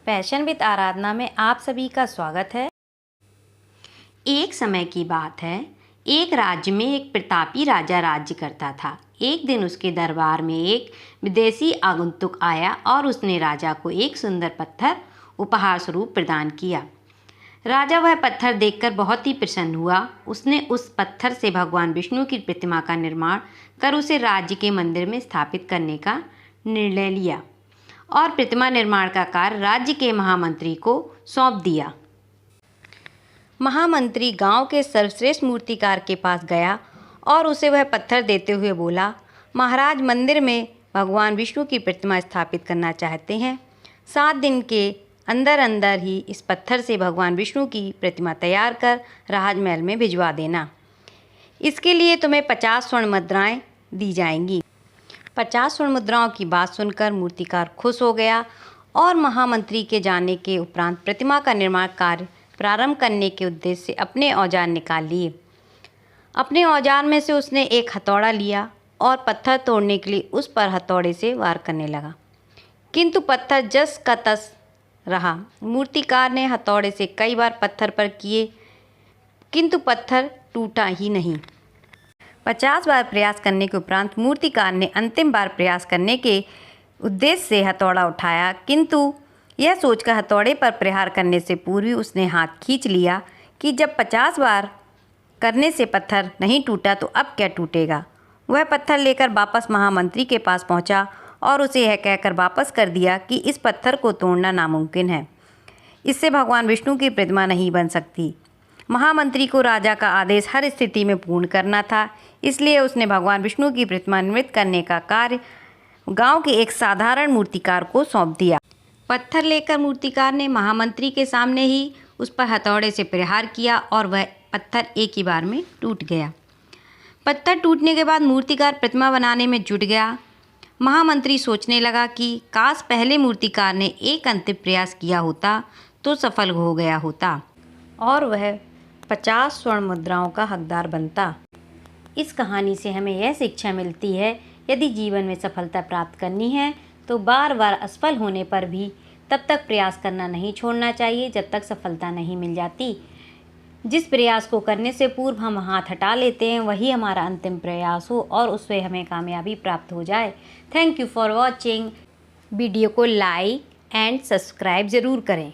Passion with आराधना में आप सभी का स्वागत है। एक समय की बात है, एक राज्य में एक प्रतापी राजा राज्य करता था। एक दिन उसके दरबार में एक विदेशी आगंतुक आया और उसने राजा को एक सुंदर पत्थर उपहार स्वरूप प्रदान किया। राजा वह पत्थर देखकर बहुत ही प्रसन्न हुआ। उसने उस पत्थर से भगवान विष्णु की प्रतिमा का निर्माण कर उसे राज्य के मंदिर में स्थापित करने का निर्णय लिया और प्रतिमा निर्माण का कार्य राज्य के महामंत्री को सौंप दिया। महामंत्री गांव के सर्वश्रेष्ठ मूर्तिकार के पास गया और उसे वह पत्थर देते हुए बोला, महाराज, मंदिर में भगवान विष्णु की प्रतिमा स्थापित करना चाहते हैं। 7 दिन के अंदर अंदर ही इस पत्थर से भगवान विष्णु की प्रतिमा तैयार कर राजमहल में भिजवा देना। इसके लिए तुम्हें 50 स्वर्ण मुद्राएं दी जाएंगी। 50 स्वर्ण मुद्राओं की बात सुनकर मूर्तिकार खुश हो गया और महामंत्री के जाने के उपरांत प्रतिमा का निर्माण कार्य प्रारंभ करने के उद्देश्य से अपने औजार निकाल लिए। अपने औजार में से उसने एक हथौड़ा लिया और पत्थर तोड़ने के लिए उस पर हथौड़े से वार करने लगा, किंतु पत्थर जस का तस रहा। मूर्तिकार ने हथौड़े से कई बार पत्थर पर किए, किंतु पत्थर टूटा ही नहीं। 50 बार प्रयास करने के उपरांत मूर्तिकार ने अंतिम बार प्रयास करने के उद्देश्य से हथौड़ा उठाया, किंतु यह सोचकर हथौड़े पर प्रहार करने से पूर्व ही उसने हाथ खींच लिया कि जब 50 बार करने से पत्थर नहीं टूटा तो अब क्या टूटेगा। वह पत्थर लेकर वापस महामंत्री के पास पहुंचा और उसे यह कहकर वापस कर दिया कि इस पत्थर को तोड़ना नामुमकिन है, इससे भगवान विष्णु की प्रतिमा नहीं बन सकती। महामंत्री को राजा का आदेश हर स्थिति में पूर्ण करना था, इसलिए उसने भगवान विष्णु की प्रतिमा निर्मित करने का कार्य गांव के एक साधारण मूर्तिकार को सौंप दिया। पत्थर लेकर मूर्तिकार ने महामंत्री के सामने ही उस पर हथौड़े से प्रहार किया और वह पत्थर एक ही बार में टूट गया। पत्थर टूटने के बाद मूर्तिकार प्रतिमा बनाने में जुट गया। महामंत्री सोचने लगा कि काश पहले मूर्तिकार ने एक अंतिम प्रयास किया होता तो सफल हो गया होता और वह 50 स्वर्ण मुद्राओं का हकदार बनता। इस कहानी से हमें यह शिक्षा मिलती है, यदि जीवन में सफलता प्राप्त करनी है तो बार बार असफल होने पर भी तब तक प्रयास करना नहीं छोड़ना चाहिए जब तक सफलता नहीं मिल जाती। जिस प्रयास को करने से पूर्व हम हाथ हटा लेते हैं वही हमारा अंतिम प्रयास हो और उससे हमें कामयाबी प्राप्त हो जाए। Thank you for watching. Video को लाइक एंड सब्सक्राइब ज़रूर करें।